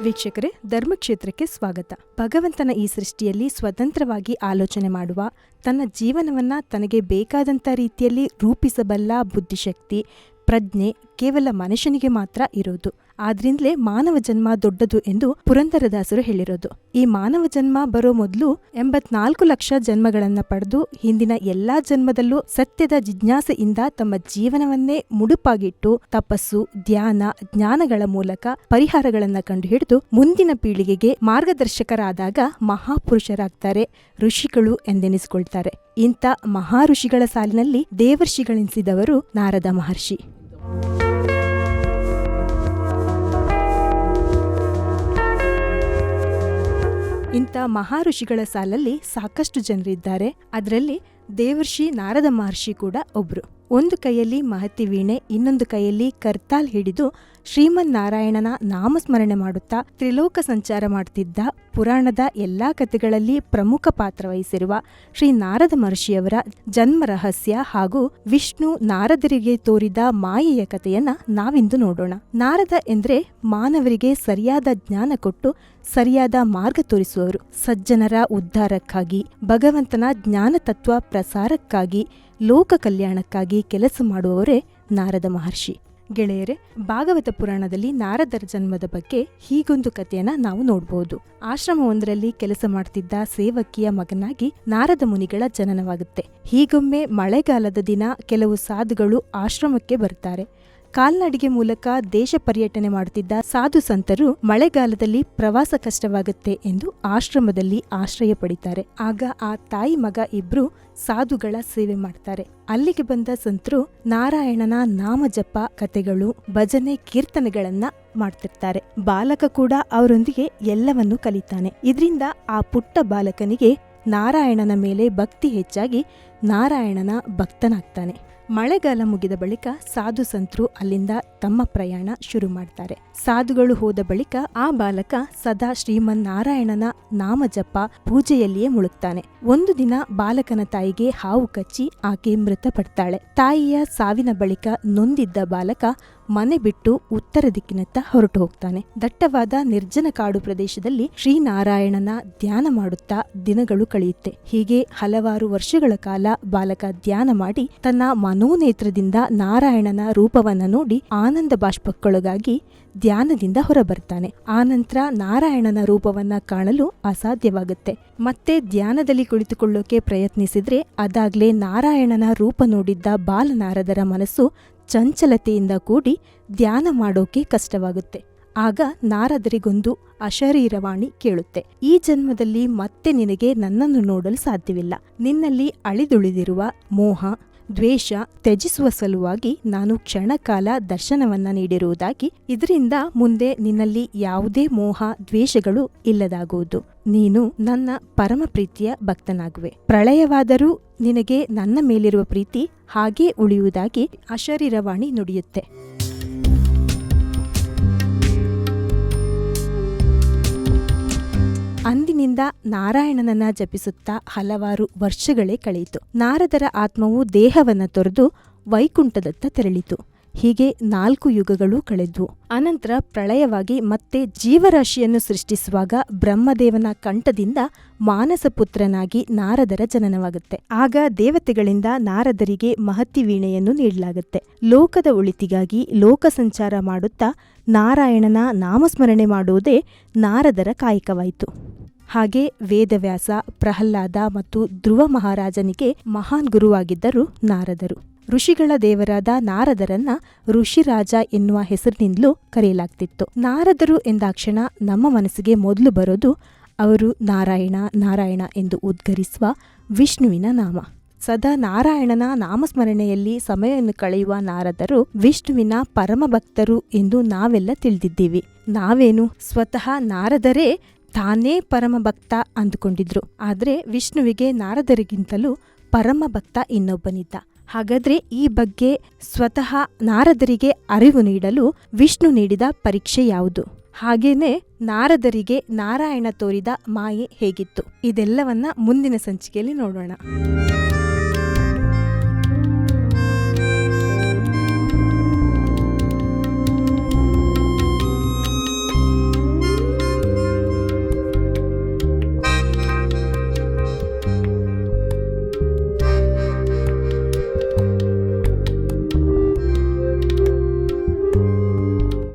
ವೀಕ್ಷಕರೇ, ಧರ್ಮಕ್ಷೇತ್ರಕ್ಕೆ ಸ್ವಾಗತ. ಭಗವಂತನ ಈ ಸೃಷ್ಟಿಯಲ್ಲಿ ಸ್ವತಂತ್ರವಾಗಿ ಆಲೋಚನೆ ಮಾಡುವ, ತನ್ನ ಜೀವನವನ್ನ ತನಗೆ ಬೇಕಾದಂಥ ರೀತಿಯಲ್ಲಿ ರೂಪಿಸಬಲ್ಲ ಬುದ್ಧಿಶಕ್ತಿ, ಪ್ರಜ್ಞೆ ಕೇವಲ ಮನುಷ್ಯನಿಗೆ ಮಾತ್ರ ಇರೋದು. ಆದ್ರಿಂದಲೇ ಮಾನವ ಜನ್ಮ ದೊಡ್ಡದು ಎಂದು ಪುರಂದರದಾಸರು ಹೇಳಿರೋದು. ಈ ಮಾನವ ಜನ್ಮ ಬರೋ ಮೊದಲು 84 ಲಕ್ಷ ಜನ್ಮಗಳನ್ನ ಪಡೆದು ಹಿಂದಿನ ಎಲ್ಲಾ ಜನ್ಮದಲ್ಲೂ ಸತ್ಯದ ಜಿಜ್ಞಾಸೆಯಿಂದ ತಮ್ಮ ಜೀವನವನ್ನೇ ಮುಡುಪಾಗಿಟ್ಟು ತಪಸ್ಸು, ಧ್ಯಾನ, ಜ್ಞಾನಗಳ ಮೂಲಕ ಪರಿಹಾರಗಳನ್ನ ಕಂಡುಹಿಡಿದು ಮುಂದಿನ ಪೀಳಿಗೆಗೆ ಮಾರ್ಗದರ್ಶಕರಾದಾಗ ಮಹಾಪುರುಷರಾಗ್ತಾರೆ, ಋಷಿಗಳು ಎಂದೆನಿಸಿಕೊಳ್ತಾರೆ. ಇಂಥ ಮಹಾಋಷಿಗಳ ಸಾಲಿನಲ್ಲಿ ದೇವರ್ಷಿಗಳೆನಿಸಿದವರು ನಾರದ ಮಹರ್ಷಿ. ಇಂಥ ಮಹಾಋಷಿಗಳ ಸಾಲಲ್ಲಿ ಸಾಕಷ್ಟು ಜನರಿದ್ದಾರೆ. ಅದರಲ್ಲಿ ದೇವರ್ಷಿ ನಾರದ ಮಹರ್ಷಿ ಕೂಡ ಒಬ್ರು. ಒಂದು ಕೈಯಲ್ಲಿ ಮಹತಿ ವೀಣೆ, ಇನ್ನೊಂದು ಕೈಯಲ್ಲಿ ಕರ್ತಾಲ್ ಹಿಡಿದು ಶ್ರೀಮನ್ನಾರಾಯಣನ ನಾಮಸ್ಮರಣೆ ಮಾಡುತ್ತಾ ತ್ರಿಲೋಕ ಸಂಚಾರ ಮಾಡುತ್ತಿದ್ದ, ಪುರಾಣದ ಎಲ್ಲಾ ಕಥೆಗಳಲ್ಲಿ ಪ್ರಮುಖ ಪಾತ್ರ ವಹಿಸಿರುವ ಶ್ರೀ ನಾರದ ಮಹರ್ಷಿಯವರ ಜನ್ಮ ರಹಸ್ಯ ಹಾಗೂ ವಿಷ್ಣು ನಾರದರಿಗೆ ತೋರಿದ ಮಾಯೆಯ ಕಥೆಯನ್ನ ನಾವಿಂದು ನೋಡೋಣ. ನಾರದ ಎಂದ್ರೆ ಮಾನವರಿಗೆ ಸರಿಯಾದ ಜ್ಞಾನ ಕೊಟ್ಟು ಸರಿಯಾದ ಮಾರ್ಗ ತೋರಿಸುವವರು. ಸಜ್ಜನರ ಉದ್ಧಾರಕ್ಕಾಗಿ, ಭಗವಂತನ ಜ್ಞಾನ ತತ್ವ ಪ್ರಸಾರಕ್ಕಾಗಿ, ಲೋಕ ಕಲ್ಯಾಣಕ್ಕಾಗಿ ಕೆಲಸ ಮಾಡುವವರೇ ನಾರದ ಮಹರ್ಷಿ. ಗೆಳೆಯರೆ, ಭಾಗವತ ಪುರಾಣದಲ್ಲಿ ನಾರದರ ಜನ್ಮದ ಬಗ್ಗೆ ಹೀಗೊಂದು ಕಥೆಯನ್ನ ನಾವು ನೋಡಬಹುದು. ಆಶ್ರಮವೊಂದರಲ್ಲಿ ಕೆಲಸ ಮಾಡ್ತಿದ್ದ ಸೇವಕಿಯ ಮಗನಾಗಿ ನಾರದ ಮುನಿಗಳ ಜನನವಾಗುತ್ತೆ. ಹೀಗೊಮ್ಮೆ ಮಳೆಗಾಲದ ದಿನ ಕೆಲವು ಸಾಧುಗಳು ಆಶ್ರಮಕ್ಕೆ ಬರ್ತಾರೆ. ಕಾಲ್ನಡಿಗೆ ಮೂಲಕ ದೇಶ ಪರ್ಯಟನೆ ಮಾಡುತ್ತಿದ್ದ ಸಾಧು ಸಂತರು ಮಳೆಗಾಲದಲ್ಲಿ ಪ್ರವಾಸ ಕಷ್ಟವಾಗುತ್ತೆ ಎಂದು ಆಶ್ರಮದಲ್ಲಿ ಆಶ್ರಯ ಪಡಿತಾರೆ. ಆಗ ಆ ತಾಯಿ ಮಗ ಇಬ್ರು ಸಾಧುಗಳ ಸೇವೆ ಮಾಡ್ತಾರೆ. ಅಲ್ಲಿಗೆ ಬಂದ ಸಂತರು ನಾರಾಯಣನ ನಾಮ ಜಪ, ಕಥೆಗಳು, ಭಜನೆ, ಕೀರ್ತನೆಗಳನ್ನ ಮಾಡ್ತಿರ್ತಾರೆ. ಬಾಲಕ ಕೂಡ ಅವರೊಂದಿಗೆ ಎಲ್ಲವನ್ನೂ ಕಲಿತಾನೆ. ಇದರಿಂದ ಆ ಪುಟ್ಟ ಬಾಲಕನಿಗೆ ನಾರಾಯಣನ ಮೇಲೆ ಭಕ್ತಿ ಹೆಚ್ಚಾಗಿ ನಾರಾಯಣನ ಭಕ್ತನಾಗ್ತಾನೆ. ಮಳೆಗಾಲ ಮುಗಿದ ಬಳಿಕ ಸಾಧು ಸಂತರು ಅಲ್ಲಿಂದ ತಮ್ಮ ಪ್ರಯಾಣ ಶುರು ಮಾಡ್ತಾರೆ. ಸಾಧುಗಳು ಹೋದ ಬಳಿಕ ಆ ಬಾಲಕ ಸದಾ ಶ್ರೀಮನ್ನಾರಾಯಣನ ನಾಮ ಜಪ, ಪೂಜೆಯಲ್ಲಿಯೇ ಮುಳುಗ್ತಾನೆ. ಒಂದು ದಿನ ಬಾಲಕನ ತಾಯಿಗೆ ಹಾವು ಕಚ್ಚಿ ಆಕೆ ಮೃತಪಡ್ತಾಳೆ. ತಾಯಿಯ ಸಾವಿನ ಬಳಿಕ ನೊಂದಿದ್ದ ಬಾಲಕ ಮನೆ ಬಿಟ್ಟು ಉತ್ತರ ದಿಕ್ಕಿನತ್ತ ಹೊರಟು ಹೋಗ್ತಾನೆ. ದಟ್ಟವಾದ ನಿರ್ಜನ ಕಾಡು ಪ್ರದೇಶದಲ್ಲಿ ಶ್ರೀನಾರಾಯಣನ ಧ್ಯಾನ ಮಾಡುತ್ತಾ ದಿನಗಳು ಕಳೆಯುತ್ತೆ. ಹೀಗೆ ಹಲವಾರು ವರ್ಷಗಳ ಕಾಲ ಬಾಲಕ ಧ್ಯಾನ ಮಾಡಿ ತನ್ನ ಮನೋನೇತ್ರದಿಂದ ನಾರಾಯಣನ ರೂಪವನ್ನ ನೋಡಿ ಆನಂದ ಬಾಷ್ಪಕ್ಕೊಳಗಾಗಿ ಧ್ಯಾನದಿಂದ ಹೊರಬರ್ತಾನೆ. ಆನಂತರ ನಾರಾಯಣನ ರೂಪವನ್ನ ಕಾಣಲು ಅಸಾಧ್ಯವಾಗುತ್ತೆ. ಮತ್ತೆ ಧ್ಯಾನದಲ್ಲಿ ಕುಳಿತುಕೊಳ್ಳೋಕೆ ಪ್ರಯತ್ನಿಸಿದ್ರೆ ಅದಾಗ್ಲೇ ನಾರಾಯಣನ ರೂಪ ನೋಡಿದ್ದ ಬಾಲನಾರದರ ಮನಸ್ಸು ಚಂಚಲತೆಯಿಂದ ಕೂಡಿ ಧ್ಯಾನ ಮಾಡೋಕೆ ಕಷ್ಟವಾಗುತ್ತೆ. ಆಗ ನಾರದರಿಗೊಂದು ಅಶರೀರವಾಣಿ ಕೇಳುತ್ತೆ. ಈ ಜನ್ಮದಲ್ಲಿ ಮತ್ತೆ ನಿನಗೆ ನನ್ನನ್ನು ನೋಡಲು ಸಾಧ್ಯವಿಲ್ಲ. ನಿನ್ನಲ್ಲಿ ಅಳಿದುಳಿದಿರುವ ಮೋಹ, ದ್ವೇಷ ತ್ಯಜಿಸುವ ಸಲುವಾಗಿ ನಾನು ಕ್ಷಣಕಾಲ ದರ್ಶನವನ್ನ ನೀಡಿರುವುದಾಗಿ, ಇದರಿಂದ ಮುಂದೆ ನಿನ್ನಲ್ಲಿ ಯಾವುದೇ ಮೋಹ, ದ್ವೇಷಗಳು ಇಲ್ಲದಾಗುವುದು. ನೀನು ನನ್ನ ಪರಮ ಪ್ರೀತಿಯ ಭಕ್ತನಾಗುವೆ. ಪ್ರಳಯವಾದರೂ ನಿನಗೆ ನನ್ನ ಮೇಲಿರುವ ಪ್ರೀತಿ ಹಾಗೇ ಉಳಿಯುವುದಾಗಿ ಅಶರೀರವಾಣಿ ನುಡಿಯುತ್ತೆ. ಅಂದಿನಿಂದ ನಾರಾಯಣನನ್ನ ಜಪಿಸುತ್ತಾ ಹಲವಾರು ವರ್ಷಗಳೇ ಕಳೆಯಿತು. ನಾರದರ ಆತ್ಮವು ದೇಹವನ್ನ ತೊರೆದು ವೈಕುಂಠದತ್ತ ತೆರಳಿತು. ಹೀಗೆ 4 ಯುಗಗಳು ಕಳೆದ್ವು. ಅನಂತರ ಪ್ರಳಯವಾಗಿ ಮತ್ತೆ ಜೀವರಾಶಿಯನ್ನು ಸೃಷ್ಟಿಸುವಾಗ ಬ್ರಹ್ಮದೇವನ ಕಂಠದಿಂದ ಮಾನಸಪುತ್ರನಾಗಿ ನಾರದರ ಜನನವಾಗುತ್ತೆ. ಆಗ ದೇವತೆಗಳಿಂದ ನಾರದರಿಗೆ ಮಹತಿ ವೀಣೆಯನ್ನು ನೀಡಲಾಗುತ್ತೆ. ಲೋಕದ ಒಳಿತಿಗಾಗಿ ಲೋಕ ಸಂಚಾರ ಮಾಡುತ್ತಾ ನಾರಾಯಣನ ನಾಮಸ್ಮರಣೆ ಮಾಡುವುದೇ ನಾರದರ ಕಾಯಕವಾಯಿತು. ಹಾಗೆ ವೇದವ್ಯಾಸ, ಪ್ರಹ್ಲಾದ ಮತ್ತು ಧ್ರುವ ಮಹಾರಾಜನಿಗೆ ಮಹಾನ್ ಗುರುವಾಗಿದ್ದರು ನಾರದರು. ಋಷಿಗಳ ದೇವರಾದ ನಾರದರನ್ನ ಋಷಿರಾಜ ಎನ್ನುವ ಹೆಸರಿನಿಂದಲೂ ಕರೆಯಲಾಗ್ತಿತ್ತು. ನಾರದರು ಎಂದಾಕ್ಷಣ ನಮ್ಮ ಮನಸ್ಸಿಗೆ ಮೊದಲು ಬರೋದು ಅವರು ನಾರಾಯಣ ನಾರಾಯಣ ಎಂದು ಉದ್ಗರಿಸುವ ವಿಷ್ಣುವಿನ ನಾಮ. ಸದಾ ನಾರಾಯಣನ ನಾಮಸ್ಮರಣೆಯಲ್ಲಿ ಸಮಯವನ್ನು ಕಳೆಯುವ ನಾರದರು ವಿಷ್ಣುವಿನ ಪರಮ ಭಕ್ತರು ಎಂದು ನಾವೆಲ್ಲ ತಿಳಿದಿದ್ದೀವಿ. ನಾವೇನು ಸ್ವತಃ ನಾರದರೇ ತಾನೇ ಪರಮ ಭಕ್ತ ಅಂದುಕೊಂಡಿದ್ರು. ಆದ್ರೆ ವಿಷ್ಣುವಿಗೆ ನಾರದರಿಗಿಂತಲೂ ಪರಮ ಭಕ್ತ ಇನ್ನೊಬ್ಬನಿದ್ದ. ಹಾಗಾದ್ರೆ ಈ ಬಗ್ಗೆ ಸ್ವತಃ ನಾರದರಿಗೆ ಅರಿವು ನೀಡಲು ವಿಷ್ಣು ನೀಡಿದ ಪರೀಕ್ಷೆ ಯಾವುದು? ಹಾಗೇನೆ ನಾರದರಿಗೆ ನಾರಾಯಣ ತೋರಿದ ಮಾಯೆ ಹೇಗಿತ್ತು? ಇದೆಲ್ಲವನ್ನ ಮುಂದಿನ ಸಂಚಿಕೆಯಲ್ಲಿ ನೋಡೋಣ.